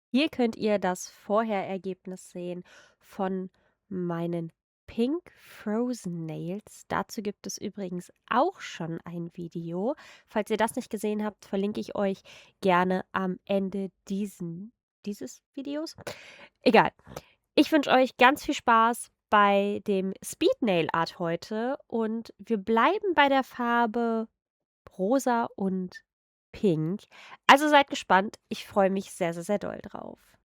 Hier könnt ihr das Vorherergebnis sehen von meinen Pink Frozen Nails. Dazu gibt es übrigens auch schon ein Video. Falls ihr das nicht gesehen habt, verlinke ich euch gerne am Ende dieses Videos. Egal. Ich wünsche euch ganz viel Spaß bei dem Speednailart heute und wir bleiben bei der Farbe rosa und pink. Also seid gespannt. Ich freue mich sehr, sehr, sehr doll drauf.